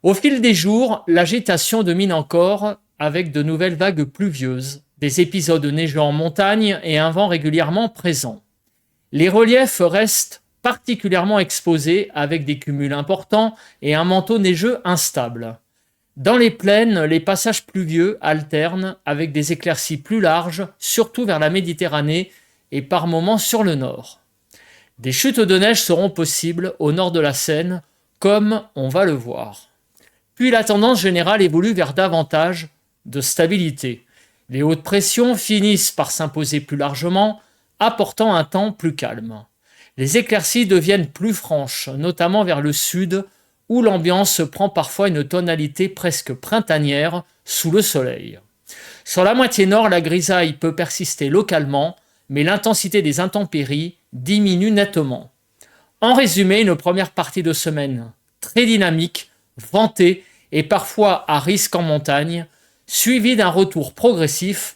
Au fil des jours, l'agitation domine encore avec de nouvelles vagues pluvieuses, des épisodes neigeux en montagne et un vent régulièrement présent. Les reliefs restent particulièrement exposés avec des cumuls importants et un manteau neigeux instable. Dans les plaines, les passages pluvieux alternent avec des éclaircies plus larges, surtout vers la Méditerranée et par moments sur le nord. Des chutes de neige seront possibles au nord de la Seine, comme on va le voir. Puis la tendance générale évolue vers davantage de stabilité. Les hautes pressions finissent par s'imposer plus largement, apportant un temps plus calme. Les éclaircies deviennent plus franches, notamment vers le sud, où l'ambiance prend parfois une tonalité presque printanière sous le soleil. Sur la moitié nord, la grisaille peut persister localement, mais l'intensité des intempéries diminue nettement. En résumé, une première partie de semaine très dynamique, ventée et parfois à risque en montagne, suivie d'un retour progressif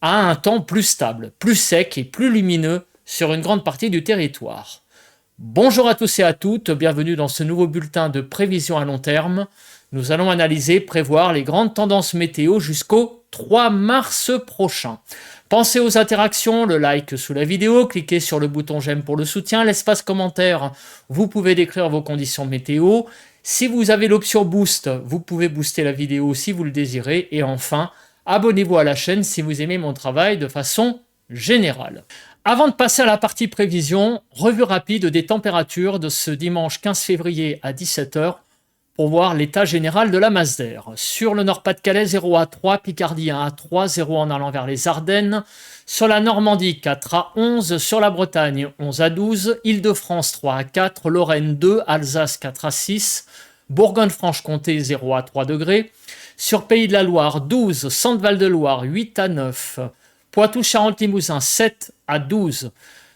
à un temps plus stable, plus sec et plus lumineux sur une grande partie du territoire. Bonjour à tous et à toutes, bienvenue dans ce nouveau bulletin de prévision à long terme. Nous allons analyser, prévoir les grandes tendances météo jusqu'au 3 mars prochain. Pensez aux interactions, le like sous la vidéo, cliquez sur le bouton j'aime pour le soutien, l'espace commentaire, vous pouvez décrire vos conditions météo. Si vous avez l'option boost, vous pouvez booster la vidéo si vous le désirez. Et enfin, abonnez-vous à la chaîne si vous aimez mon travail de façon générale. Avant de passer à la partie prévision, revue rapide des températures de ce dimanche 15 février à 17h pour voir l'état général de la masse d'air. Sur le Nord-Pas-de-Calais, 0 à 3, Picardie 1 à 3, 0 en allant vers les Ardennes. Sur la Normandie, 4 à 11. Sur la Bretagne, 11 à 12. Île-de-France, 3 à 4. Lorraine, 2. Alsace, 4 à 6. Bourgogne-Franche-Comté, 0 à 3 degrés. Sur Pays de la Loire, 12. Centre-Val de Loire, 8 à 9. Poitou-Charentes-Limousin, 7 à 12.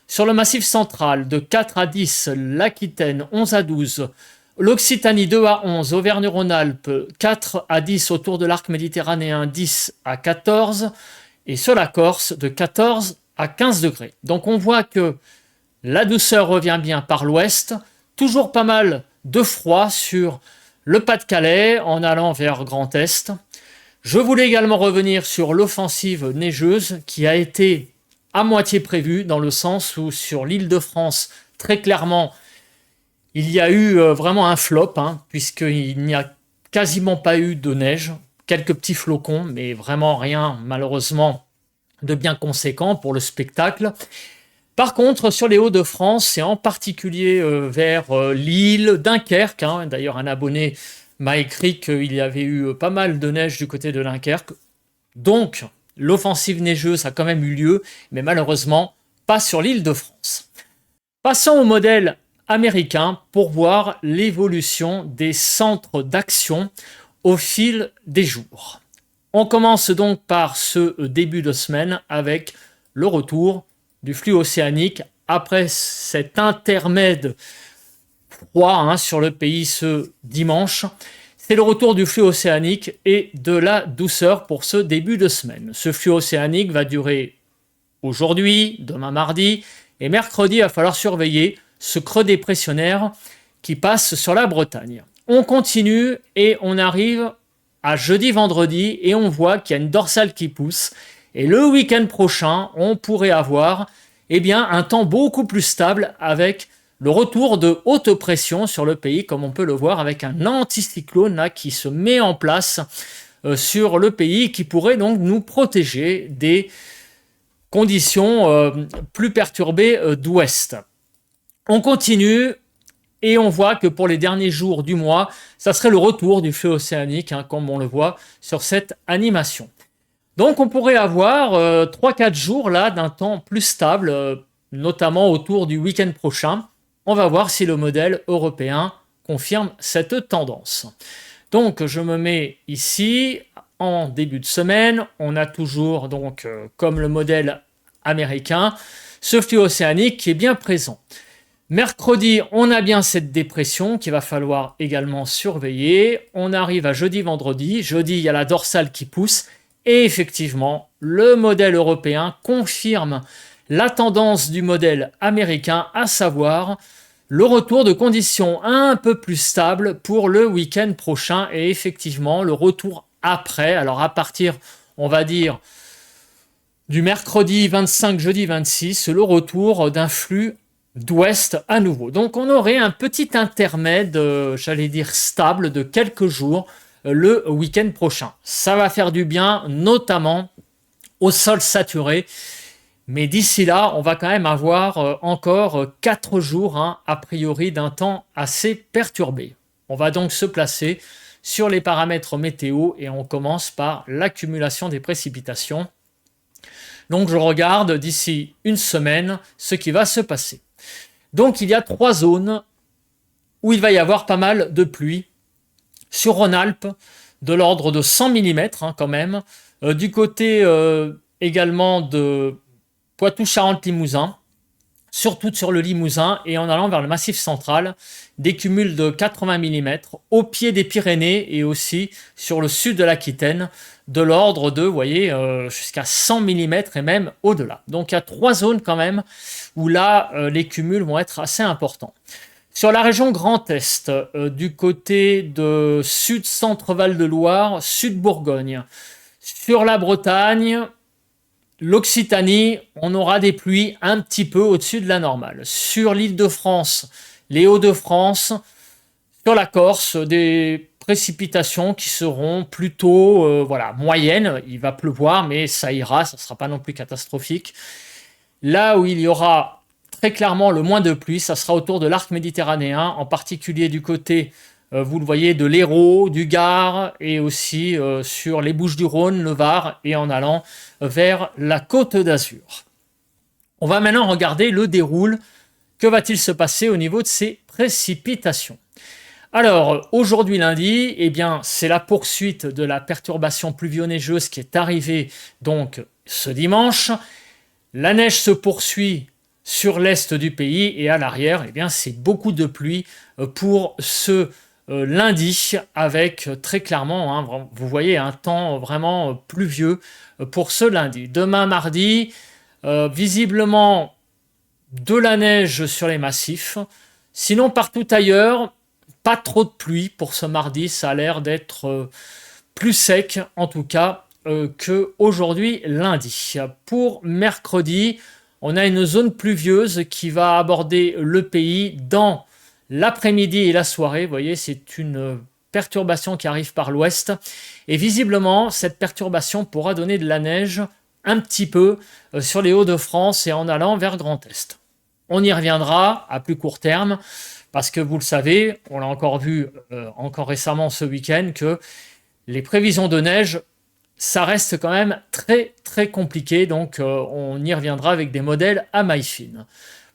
Sur le Massif central, de 4 à 10. L'Aquitaine, 11 à 12. L'Occitanie, 2 à 11. Auvergne-Rhône-Alpes, 4 à 10. Autour de l'arc méditerranéen, 10 à 14. Et sur la Corse, de 14 à 15 degrés. Donc on voit que la douceur revient bien par l'ouest. Toujours pas mal de froid sur le Pas-de-Calais en allant vers Grand Est. Je voulais également revenir sur l'offensive neigeuse qui a été à moitié prévue dans le sens où sur l'Île-de-France, très clairement, il y a eu vraiment un flop, puisqu'il n'y a quasiment pas eu de neige, quelques petits flocons, mais vraiment rien malheureusement de bien conséquent pour le spectacle. Par contre, sur les Hauts-de-France, et en particulier vers Lille, Dunkerque, d'ailleurs un abonné m'a écrit qu'il y avait eu pas mal de neige du côté de Dunkerque. Donc, l'offensive neigeuse a quand même eu lieu, mais malheureusement, pas sur l'Île-de-France. Passons au modèle américain pour voir l'évolution des centres d'action au fil des jours. On commence donc par ce début de semaine avec le retour du flux océanique après cet intermède froid sur le pays ce dimanche. C'est le retour du flux océanique et de la douceur pour ce début de semaine. Ce flux océanique va durer aujourd'hui, demain mardi et mercredi. Il va falloir surveiller ce creux dépressionnaire qui passe sur la Bretagne. On continue et on arrive à jeudi-vendredi et on voit qu'il y a une dorsale qui pousse. Et le week-end prochain, on pourrait avoir un temps beaucoup plus stable avec le retour de haute pression sur le pays, comme on peut le voir avec un anticyclone là, qui se met en place sur le pays, qui pourrait donc nous protéger des conditions plus perturbées d'ouest. On continue et on voit que pour les derniers jours du mois, ça serait le retour du flux océanique, comme on le voit sur cette animation. Donc on pourrait avoir 3-4 jours là d'un temps plus stable, notamment autour du week-end prochain. On va voir si le modèle européen confirme cette tendance. Donc je me mets ici en début de semaine. On a toujours donc comme le modèle américain ce flux océanique qui est bien présent. Mercredi, on a bien cette dépression qu'il va falloir également surveiller. On arrive à jeudi-vendredi. Jeudi, il y a la dorsale qui pousse. Et effectivement, le modèle européen confirme la tendance du modèle américain, à savoir le retour de conditions un peu plus stables pour le week-end prochain et effectivement le retour après, alors à partir, on va dire, du mercredi 25, jeudi 26, le retour d'un flux d'ouest à nouveau. Donc on aurait un petit intermède, j'allais dire stable, de quelques jours le week-end prochain. Ça va faire du bien, notamment au sol saturé. Mais d'ici là, on va quand même avoir encore 4 jours, a priori, d'un temps assez perturbé. On va donc se placer sur les paramètres météo et on commence par l'accumulation des précipitations. Donc je regarde d'ici une semaine ce qui va se passer. Donc il y a 3 zones où il va y avoir pas mal de pluie. Sur Rhône-Alpes, de l'ordre de 100 mm quand même. Du côté également de Poitou-Charentes-Limousin, surtout sur le Limousin et en allant vers le Massif central, des cumuls de 80 mm au pied des Pyrénées et aussi sur le sud de l'Aquitaine, de l'ordre de, vous voyez, jusqu'à 100 mm et même au-delà. Donc il y a 3 zones quand même où là, les cumuls vont être assez importants. Sur la région Grand Est, du côté de Sud-Centre Val-de-Loire, Sud-Bourgogne, sur la Bretagne, l'Occitanie, on aura des pluies un petit peu au-dessus de la normale. Sur l'Île-de-France, les Hauts-de-France, sur la Corse, des précipitations qui seront plutôt moyennes. Il va pleuvoir, mais ça ira, ça ne sera pas non plus catastrophique. Là où il y aura très clairement le moins de pluie, ça sera autour de l'arc méditerranéen, en particulier du côté, vous le voyez, de l'Hérault, du Gard, et aussi sur les Bouches-du-Rhône, le Var, et en allant vers la Côte d'Azur. On va maintenant regarder le déroule. Que va-t-il se passer au niveau de ces précipitations? Alors, aujourd'hui lundi, eh bien, c'est la poursuite de la perturbation pluvio-neigeuse qui est arrivée donc ce dimanche. La neige se poursuit sur l'est du pays et à l'arrière, eh bien, c'est beaucoup de pluie pour ce lundi avec très clairement, vous voyez, un temps vraiment pluvieux pour ce lundi. Demain mardi, visiblement de la neige sur les massifs. Sinon, partout ailleurs, pas trop de pluie pour ce mardi. Ça a l'air d'être plus sec, en tout cas, qu'aujourd'hui, lundi. Pour mercredi, on a une zone pluvieuse qui va aborder le pays dans l'après-midi et la soirée. Vous voyez, c'est une perturbation qui arrive par l'ouest. Et visiblement, cette perturbation pourra donner de la neige un petit peu sur les Hauts-de-France et en allant vers Grand Est. On y reviendra à plus court terme parce que vous le savez, on l'a encore vu encore récemment ce week-end, que les prévisions de neige, ça reste quand même très très compliqué, donc on y reviendra avec des modèles à maille fine.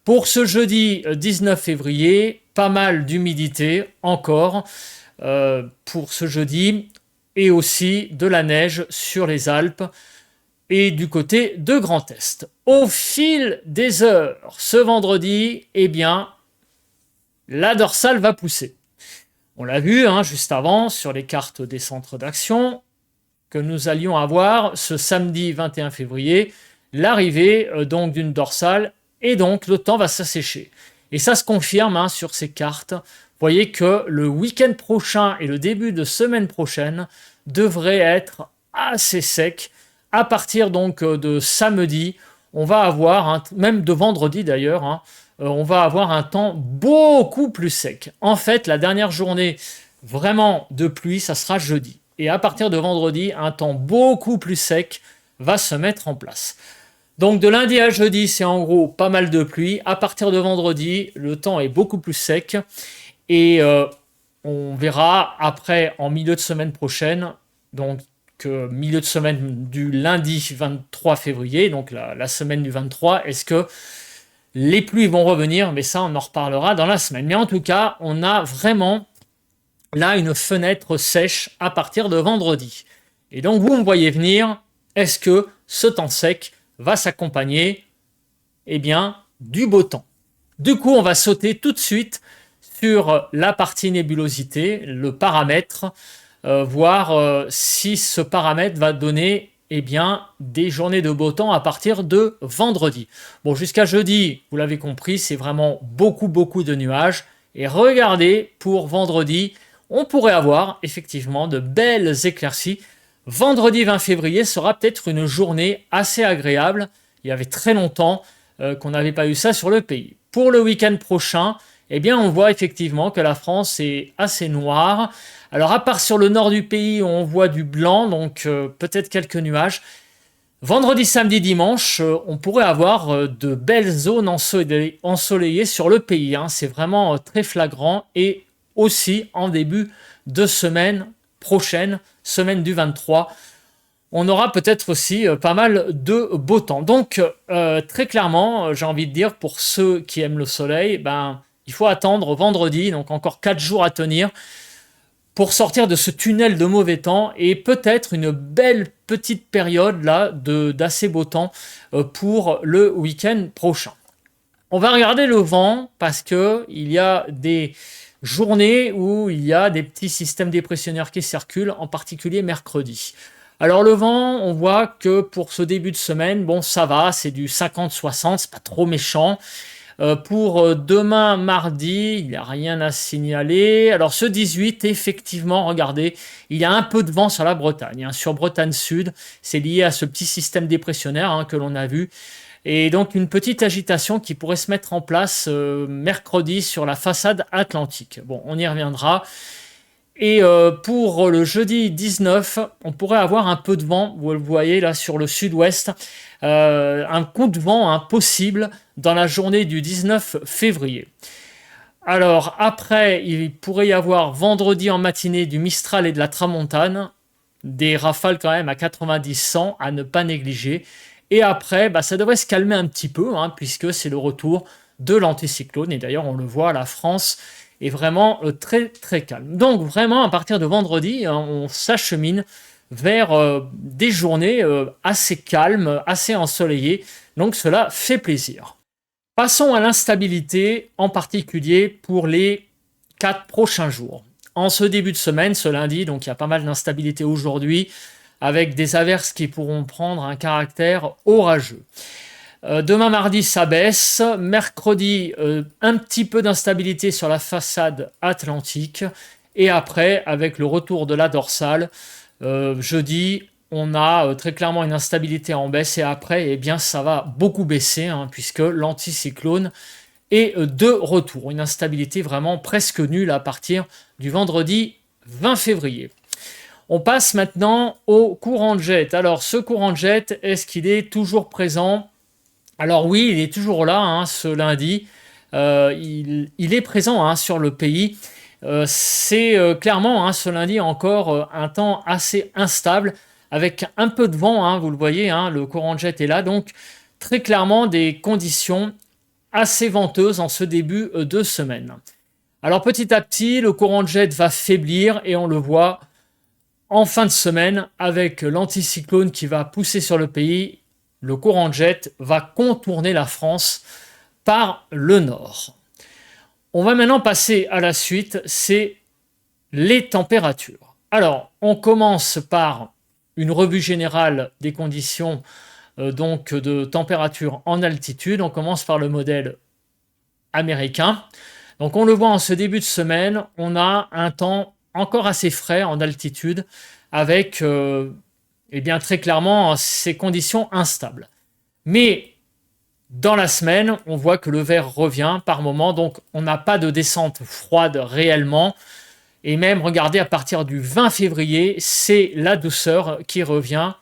Pour ce jeudi 19 février, pas mal d'humidité encore pour ce jeudi, et aussi de la neige sur les Alpes et du côté de Grand Est. Au fil des heures, ce vendredi, eh bien, la dorsale va pousser. On l'a vu juste avant sur les cartes des centres d'action, que nous allions avoir ce samedi 21 février, l'arrivée donc d'une dorsale, et donc le temps va s'assécher. Et ça se confirme sur ces cartes. Vous voyez que le week-end prochain et le début de semaine prochaine devraient être assez secs. À partir donc de samedi, on va avoir, même de vendredi d'ailleurs, on va avoir un temps beaucoup plus sec. En fait, la dernière journée vraiment de pluie, ça sera jeudi. Et à partir de vendredi, un temps beaucoup plus sec va se mettre en place. Donc de lundi à jeudi, c'est en gros pas mal de pluie. À partir de vendredi, le temps est beaucoup plus sec. Et on verra après, en milieu de semaine prochaine, donc milieu de semaine du lundi 23 février, donc la semaine du 23, est-ce que les pluies vont revenir? Mais ça, on en reparlera dans la semaine. Mais en tout cas, on a vraiment là une fenêtre sèche à partir de vendredi. Et donc, vous me voyez venir, est-ce que ce temps sec va s'accompagner du beau temps? Du coup, on va sauter tout de suite sur la partie nébulosité, le paramètre, voir si ce paramètre va donner eh bien, des journées de beau temps à partir de vendredi. Bon, jusqu'à jeudi, vous l'avez compris, c'est vraiment beaucoup de nuages. Et regardez, pour vendredi, on pourrait avoir effectivement de belles éclaircies. Vendredi 20 février sera peut-être une journée assez agréable. Il y avait très longtemps qu'on n'avait pas eu ça sur le pays. Pour le week-end prochain, eh bien, on voit effectivement que la France est assez noire. Alors, à part sur le nord du pays, on voit du blanc, donc peut-être quelques nuages. Vendredi, samedi, dimanche, on pourrait avoir de belles zones ensoleillées sur le pays, hein. C'est vraiment très flagrant. Et aussi, en début de semaine prochaine, semaine du 23, on aura peut-être aussi pas mal de beau temps. Donc, très clairement, j'ai envie de dire, pour ceux qui aiment le soleil, ben, il faut attendre vendredi, donc encore 4 jours à tenir, pour sortir de ce tunnel de mauvais temps et peut-être une belle petite période là d'assez beau temps pour le week-end prochain. On va regarder le vent parce que il y a des journées où il y a des petits systèmes dépressionnaires qui circulent, en particulier mercredi. Alors le vent, on voit que pour ce début de semaine, bon ça va, c'est du 50-60, c'est pas trop méchant. Pour demain mardi, il n'y a rien à signaler. Alors ce 18, effectivement, regardez, il y a un peu de vent sur la Bretagne, hein, sur Bretagne Sud. C'est lié à ce petit système dépressionnaire, hein, que l'on a vu. Et donc une petite agitation qui pourrait se mettre en place mercredi sur la façade atlantique. Bon, on y reviendra. Et pour le jeudi 19, on pourrait avoir un peu de vent, vous le voyez là sur le sud-ouest, un coup de vent possible dans la journée du 19 février. Alors après, il pourrait y avoir vendredi en matinée du Mistral et de la Tramontane, des rafales quand même à 90-100 à ne pas négliger. Et après, bah, ça devrait se calmer un petit peu, hein, puisque c'est le retour de l'anticyclone. Et d'ailleurs, on le voit, la France est vraiment très calme. Donc vraiment, à partir de vendredi, on s'achemine vers des journées assez calmes, assez ensoleillées. Donc cela fait plaisir. Passons à l'instabilité, en particulier pour les 4 prochains jours. En ce début de semaine, ce lundi, donc il y a pas mal d'instabilité aujourd'hui, avec des averses qui pourront prendre un caractère orageux. Demain mardi, ça baisse. Mercredi, un petit peu d'instabilité sur la façade atlantique. Et après, avec le retour de la dorsale, jeudi, on a très clairement une instabilité en baisse. Et après, eh bien, ça va beaucoup baisser, hein, puisque l'anticyclone est de retour. Une instabilité vraiment presque nulle à partir du vendredi 20 février. On passe maintenant au courant de jet. Alors, ce courant de jet, est-ce qu'il est toujours présent ? Alors oui, il est toujours là, hein, ce lundi. Il est présent, hein, sur le pays. C'est clairement, hein, ce lundi encore un temps assez instable, avec un peu de vent, hein, vous le voyez, hein, le courant de jet est là. Donc très clairement des conditions assez venteuses en ce début de semaine. Alors petit à petit, le courant de jet va faiblir et on le voit en fin de semaine avec l'anticyclone qui va pousser sur le pays. Le courant de jet va contourner la France par le nord. On va maintenant passer à la suite, c'est les températures. Alors, on commence par une revue générale des conditions donc de température en altitude. On commence par le modèle américain. Donc, on le voit en ce début de semaine, on a un temps encore assez frais en altitude avec eh bien, très clairement, ces conditions instables. Mais dans la semaine, on voit que le vert revient par moment, donc on n'a pas de descente froide réellement. Et même, regardez, à partir du 20 février, c'est la douceur qui revient,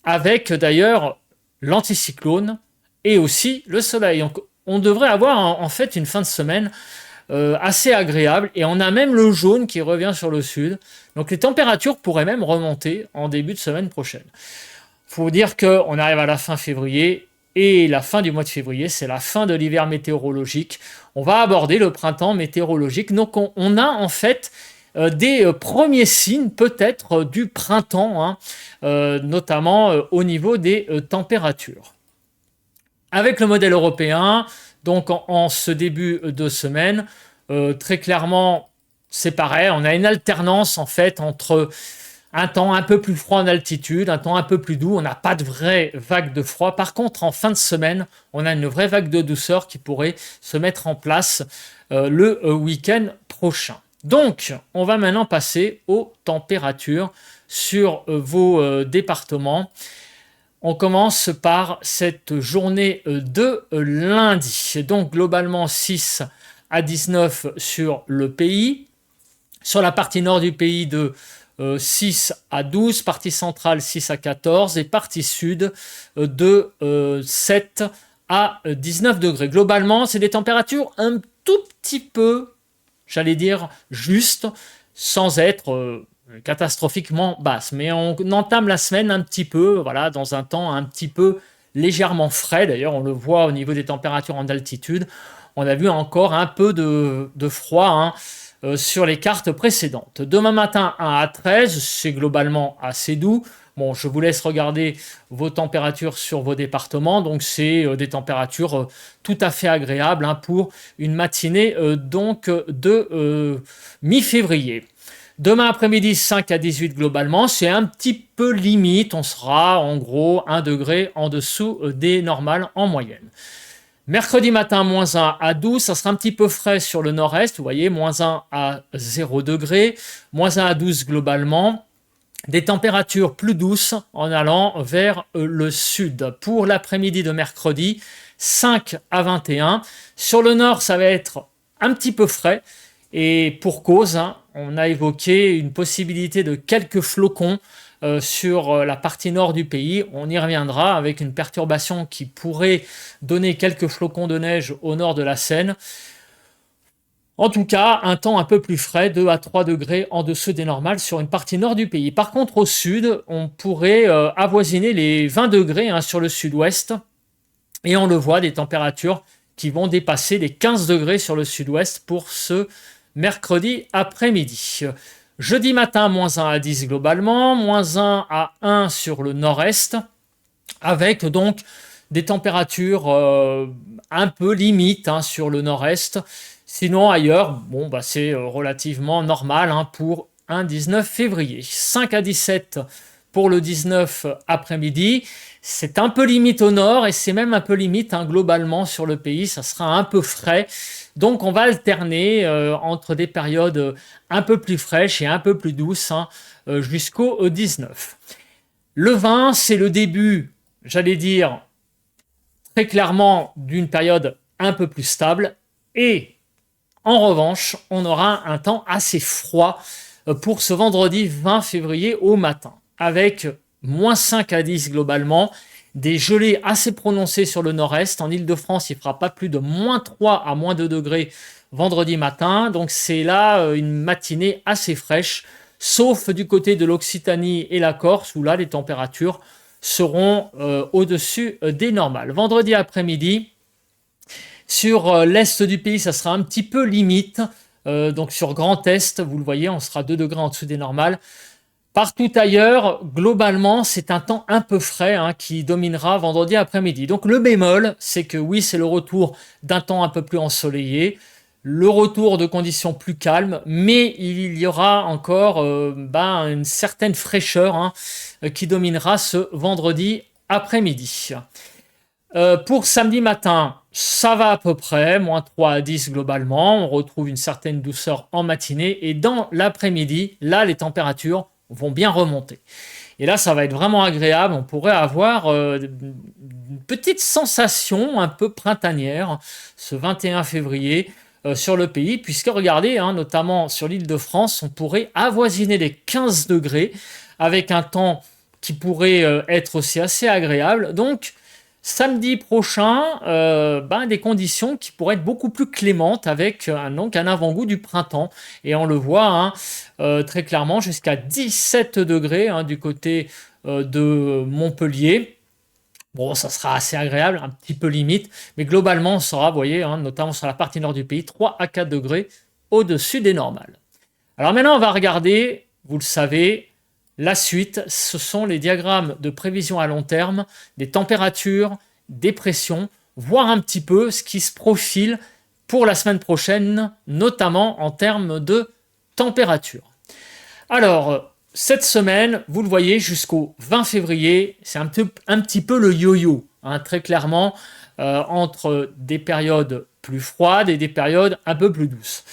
avec d'ailleurs l'anticyclone et aussi le soleil. Donc, on devrait avoir en fait une fin de semaine assez agréable, et on a même le jaune qui revient sur le sud. Donc les températures pourraient même remonter en début de semaine prochaine. Il faut dire qu'on arrive à la fin février, et la fin du mois de février, c'est la fin de l'hiver météorologique. On va aborder le printemps météorologique. Donc on a en fait des premiers signes peut-être du printemps, hein, notamment au niveau des températures. Avec le modèle européen, donc en ce début de semaine, très clairement, c'est pareil, on a une alternance en fait entre Un temps un peu plus froid en altitude, un temps un peu plus doux. On n'a pas de vraie vague de froid. Par contre, en fin de semaine, on a une vraie vague de douceur qui pourrait se mettre en place le week-end prochain. Donc, on va maintenant passer aux températures sur vos départements. On commence par cette journée de lundi. Donc, globalement, 6 à 19 sur le pays. Sur la partie nord du pays, de 6 à 12, partie centrale 6 à 14 et partie sud de 7 à 19 degrés. Globalement, c'est des températures un tout petit peu, j'allais dire, justes, sans être catastrophiquement basses. Mais on entame la semaine un petit peu, voilà, dans un temps un petit peu légèrement frais. D'ailleurs, on le voit au niveau des températures en altitude. On a vu encore un peu de froid, hein, sur les cartes précédentes. Demain matin, 1 à 13, c'est globalement assez doux. Bon, je vous laisse regarder vos températures sur vos départements. Donc, c'est des températures tout à fait agréables, hein, pour une matinée donc de mi-février. Demain après-midi, 5 à 18 globalement, c'est un petit peu limite. On sera en gros 1 degré en dessous des normales en moyenne. Mercredi matin, moins 1 à 12, ça sera un petit peu frais sur le nord-est, vous voyez, moins 1 à 0 degré, moins 1 à 12 globalement. Des températures plus douces en allant vers le sud. Pour l'après-midi de mercredi, 5 à 21. Sur le nord, ça va être un petit peu frais. Et pour cause, hein, on a évoqué une possibilité de quelques flocons sur la partie nord du pays. On y reviendra avec une perturbation qui pourrait donner quelques flocons de neige au nord de la Seine. En tout cas, un temps un peu plus frais, 2 à 3 degrés en dessous des normales sur une partie nord du pays. Par contre, au sud, on pourrait avoisiner les 20 degrés, hein, sur le sud-ouest. Et on le voit, des températures qui vont dépasser les 15 degrés sur le sud-ouest pour ce mercredi après-midi. Jeudi matin, moins 1 à 10 globalement, moins 1 à 1 sur le nord-est, avec donc des températures un peu limites, hein, sur le nord-est. Sinon, ailleurs, bon, bah, c'est relativement normal, hein, pour un 19 février. 5 à 17 pour le 19 après-midi. C'est un peu limite au nord et c'est même un peu limite, hein, globalement sur le pays. Ça sera un peu frais. Donc, on va alterner entre des périodes un peu plus fraîches et un peu plus douces, hein, jusqu'au 19. Le 20, c'est le début, j'allais dire, très clairement, d'une période un peu plus stable. Et en revanche, on aura un temps assez froid pour ce vendredi 20 février au matin, avec moins 5 à 10 globalement, des gelées assez prononcées sur le nord-est. En Île-de-France, il ne fera pas plus de moins 3 à moins 2 degrés vendredi matin. Donc c'est là une matinée assez fraîche, sauf du côté de l'Occitanie et la Corse, où là les températures seront au-dessus des normales. Vendredi après-midi, sur l'est du pays, ça sera un petit peu limite. Donc sur Grand Est, vous le voyez, on sera 2 degrés en dessous des normales. Partout ailleurs, globalement, c'est un temps un peu frais, hein, qui dominera vendredi après-midi. Donc le bémol, c'est que oui, c'est le retour d'un temps un peu plus ensoleillé, le retour de conditions plus calmes, mais il y aura encore une certaine fraîcheur, hein, qui dominera ce vendredi après-midi. Pour samedi matin, ça va à peu près, moins 3 à 10 globalement. On retrouve une certaine douceur en matinée. Et dans l'après-midi, là, les températures vont bien remonter. Et là, ça va être vraiment agréable. On pourrait avoir une petite sensation un peu printanière ce 21 février sur le pays. Puisque regardez, hein, notamment sur l'Île-de-France, on pourrait avoisiner les 15 degrés avec un temps qui pourrait être aussi assez agréable. Donc, samedi prochain, des conditions qui pourraient être beaucoup plus clémentes avec donc un avant-goût du printemps. Et on le voit, hein, très clairement jusqu'à 17 degrés, hein, du côté de Montpellier. Bon, ça sera assez agréable, un petit peu limite. Mais globalement, on sera, vous voyez, hein, notamment sur la partie nord du pays, 3 à 4 degrés au-dessus des normales. Alors maintenant, on va regarder, vous le savez, la suite, ce sont les diagrammes de prévision à long terme, des températures, des pressions, voir un petit peu ce qui se profile pour la semaine prochaine, notamment en termes de température. Alors, cette semaine, vous le voyez, jusqu'au 20 février, c'est un petit peu le yo-yo, hein, très clairement, entre des périodes plus froides et des périodes un peu plus douces.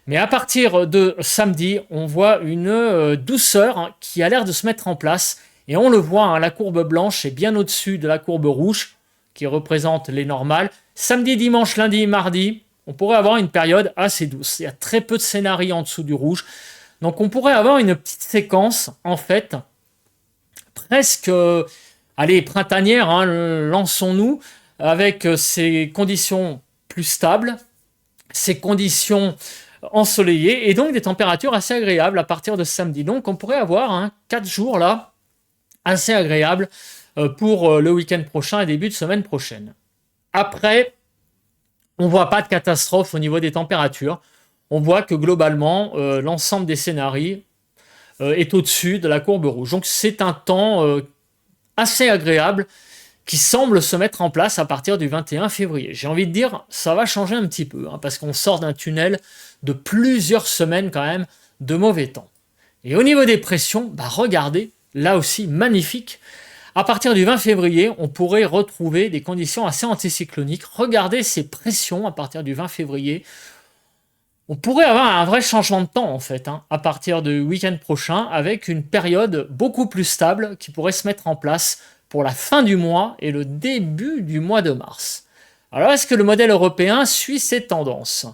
Mais à partir de samedi, on voit une douceur, hein, qui a l'air de se mettre en place. Et on le voit, hein, la courbe blanche est bien au-dessus de la courbe rouge, qui représente les normales. Samedi, dimanche, lundi, mardi, on pourrait avoir une période assez douce. Il y a très peu de scénarii en dessous du rouge. Donc on pourrait avoir une petite séquence, en fait, presque, allez, printanière, hein, lançons-nous, avec ces conditions plus stables, ces conditions ensoleillées, et donc des températures assez agréables à partir de samedi. Donc on pourrait avoir, hein, 4 jours là, assez agréables pour le week-end prochain et début de semaine prochaine. Après, on ne voit pas de catastrophe au niveau des températures. On voit que globalement, l'ensemble des scénarios est au-dessus de la courbe rouge. Donc c'est un temps assez agréable qui semble se mettre en place à partir du 21 février. J'ai envie de dire, ça va changer un petit peu, hein, parce qu'on sort d'un tunnel de plusieurs semaines quand même de mauvais temps. Et au niveau des pressions, bah regardez, là aussi magnifique. À partir du 20 février, on pourrait retrouver des conditions assez anticycloniques. Regardez ces pressions à partir du 20 février. On pourrait avoir un vrai changement de temps, en fait, hein, à partir du week-end prochain, avec une période beaucoup plus stable qui pourrait se mettre en place pour la fin du mois et le début du mois de mars. Alors, est-ce que le modèle européen suit ces tendances?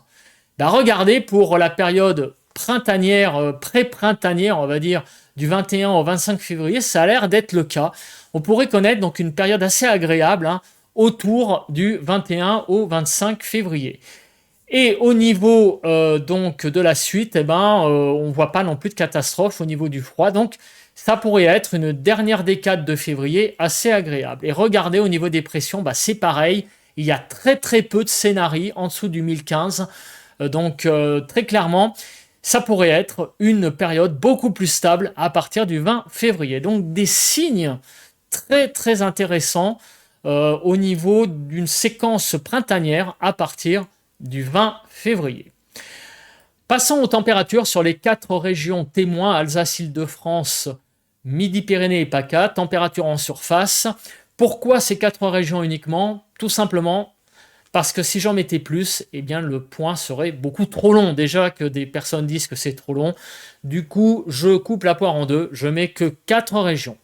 Ben, regardez, pour la période printanière, pré-printanière, on va dire, du 21 au 25 février, ça a l'air d'être le cas. On pourrait connaître donc une période assez agréable, hein, autour du 21 au 25 février. Et au niveau donc de la suite, eh ben, on ne voit pas non plus de catastrophe au niveau du froid. Donc, ça pourrait être une dernière décade de février assez agréable. Et regardez, au niveau des pressions, bah, c'est pareil. Il y a très très peu de scénarii en dessous du 1015. Donc, très clairement, ça pourrait être une période beaucoup plus stable à partir du 20 février. Donc, des signes très très intéressants au niveau d'une séquence printanière à partir du 20 février. Passons aux températures sur les 4 régions témoins, Alsace, Île-de-France, Midi-Pyrénées et PACA, température en surface. Pourquoi ces 4 régions uniquement? Tout simplement parce que si j'en mettais plus, eh bien le point serait beaucoup trop long. Déjà que des personnes disent que c'est trop long. Du coup, je coupe la poire en deux, je mets que 4 régions.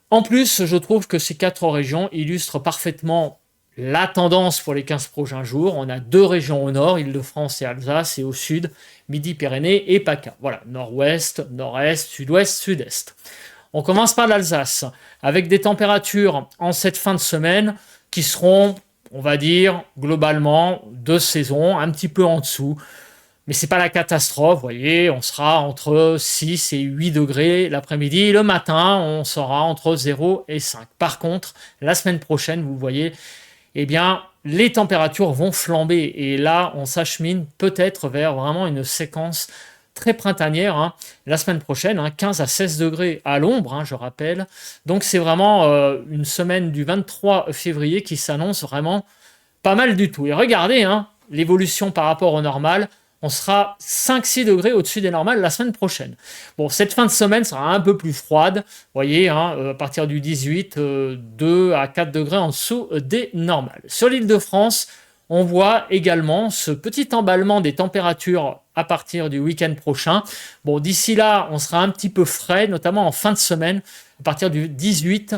En plus, je trouve que ces 4 régions illustrent parfaitement la tendance pour les 15 prochains jours. On a 2 régions au nord, Île-de-France et Alsace, et au sud, Midi-Pyrénées et PACA. Voilà, nord-ouest, nord-est, sud-ouest, sud-est. On commence par l'Alsace, avec des températures en cette fin de semaine qui seront, on va dire, globalement, de saison, un petit peu en dessous. Mais c'est pas la catastrophe, vous voyez, on sera entre 6 et 8 degrés l'après-midi. Le matin, on sera entre 0 et 5. Par contre, la semaine prochaine, vous voyez, eh bien, les températures vont flamber. Et là, on s'achemine peut-être vers vraiment une séquence très printanière, hein. La semaine prochaine, hein, 15 à 16 degrés à l'ombre, hein, je rappelle. Donc, c'est vraiment une semaine du 23 février qui s'annonce vraiment pas mal du tout. Et regardez, hein, l'évolution par rapport au normal. On sera 5-6 degrés au-dessus des normales la semaine prochaine. Bon, cette fin de semaine sera un peu plus froide. Vous voyez, hein, à partir du 18, 2 à 4 degrés en dessous des normales. Sur l'île de France, on voit également ce petit emballement des températures à partir du week-end prochain. Bon, d'ici là, on sera un petit peu frais, notamment en fin de semaine, à partir du 18,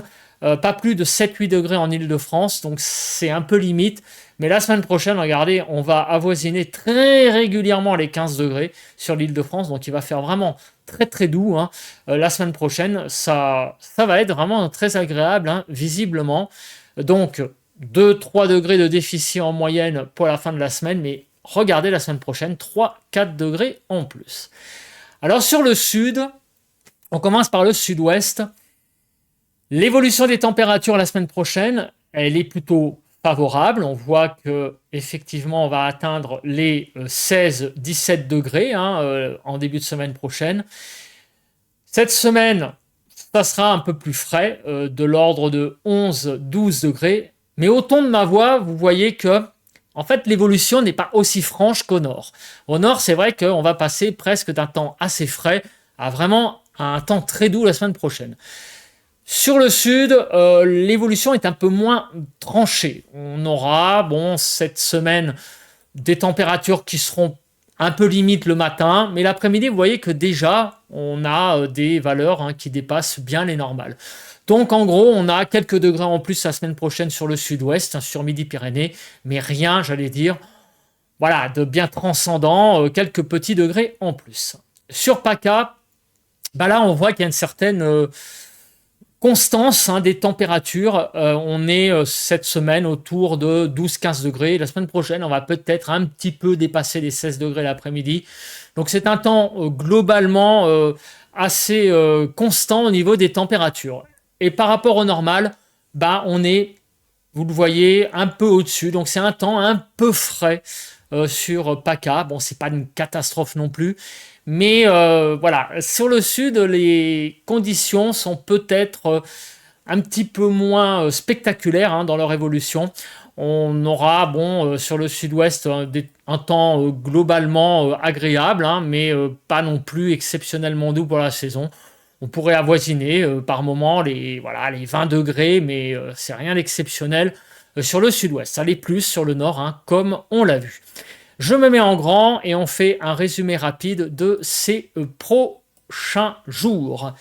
pas plus de 7-8 degrés en Île-de-France, donc c'est un peu limite. Mais la semaine prochaine, regardez, on va avoisiner très régulièrement les 15 degrés sur l'Île-de-France, donc il va faire vraiment très très doux, hein. La semaine prochaine, ça va être vraiment très agréable, hein, visiblement. Donc 2-3 degrés de déficit en moyenne pour la fin de la semaine, mais regardez la semaine prochaine, 3-4 degrés en plus. Alors sur le sud, on commence par le sud-ouest. L'évolution des températures la semaine prochaine, elle est plutôt favorable. On voit que effectivement, on va atteindre les 16-17 degrés, hein, en début de semaine prochaine. Cette semaine, ça sera un peu plus frais, de l'ordre de 11-12 degrés. Mais au ton de ma voix, vous voyez que en fait, l'évolution n'est pas aussi franche qu'au nord. Au nord, c'est vrai qu'on va passer presque d'un temps assez frais à vraiment un temps très doux la semaine prochaine. Sur le sud, l'évolution est un peu moins tranchée. On aura, cette semaine, des températures qui seront un peu limites le matin, mais l'après-midi, vous voyez que déjà, on a des valeurs qui dépassent bien les normales. Donc en gros, on a quelques degrés en plus la semaine prochaine sur le sud-ouest, sur Midi-Pyrénées, mais rien, j'allais dire, voilà, de bien transcendant, quelques petits degrés en plus. Sur PACA, là on voit qu'il y a une certaine constance des températures. On est cette semaine autour de 12-15 degrés. La semaine prochaine, on va peut-être un petit peu dépasser les 16 degrés l'après-midi. Donc c'est un temps globalement assez constant au niveau des températures. Et par rapport au normal, on est, vous le voyez, un peu au-dessus. Donc c'est un temps un peu frais sur PACA. C'est pas une catastrophe non plus. Mais voilà, sur le sud, les conditions sont peut-être un petit peu moins spectaculaires dans leur évolution. On aura, sur le sud-ouest, un temps globalement agréable, mais pas non plus exceptionnellement doux pour la saison. On pourrait avoisiner par moment les 20 degrés, mais c'est rien d'exceptionnel sur le sud-ouest. Ça l'est plus sur le nord, comme on l'a vu. Je me mets en grand et on fait un résumé rapide de ces prochains jours.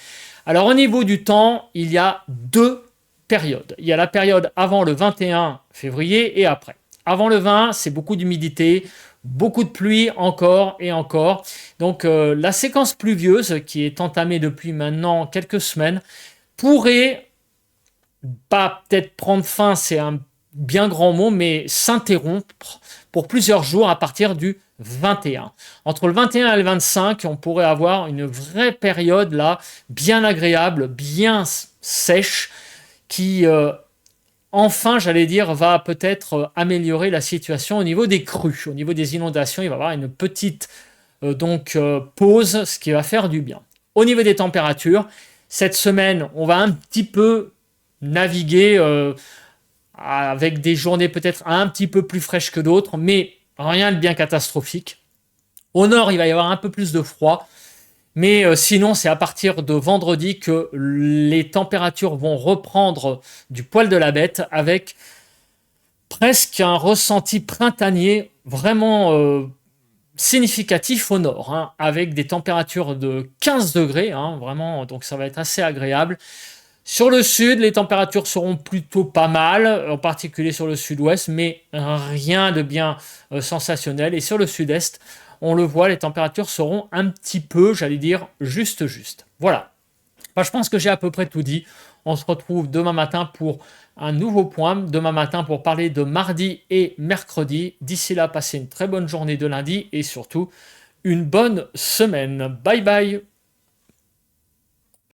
Alors au niveau du temps, il y a 2 périodes. Il y a la période avant le 21 février et après. Avant le 20, c'est beaucoup d'humidité, beaucoup de pluie encore et encore. Donc la séquence pluvieuse qui est entamée depuis maintenant quelques semaines pourrait pas peut-être prendre fin, c'est un bien grand mot, mais s'interrompre pour plusieurs jours à partir du 21. Entre le 21 et le 25, on pourrait avoir une vraie période là, bien agréable, bien sèche, qui enfin, j'allais dire, va peut-être améliorer la situation au niveau des crues, au niveau des inondations. Il va y avoir une petite pause, ce qui va faire du bien. Au niveau des températures, cette semaine, on va un petit peu naviguer avec des journées peut-être un petit peu plus fraîches que d'autres, mais rien de bien catastrophique. Au nord, il va y avoir un peu plus de froid, mais sinon, c'est à partir de vendredi que les températures vont reprendre du poil de la bête avec presque un ressenti printanier vraiment significatif au nord, avec des températures de 15 degrés, vraiment, donc ça va être assez agréable. Sur le sud, les températures seront plutôt pas mal, en particulier sur le sud-ouest, mais rien de bien sensationnel. Et sur le sud-est, on le voit, les températures seront un petit peu, j'allais dire, juste. Voilà. Je pense que j'ai à peu près tout dit. On se retrouve demain matin pour un nouveau point. Demain matin pour parler de mardi et mercredi. D'ici là, passez une très bonne journée de lundi et surtout une bonne semaine. Bye bye.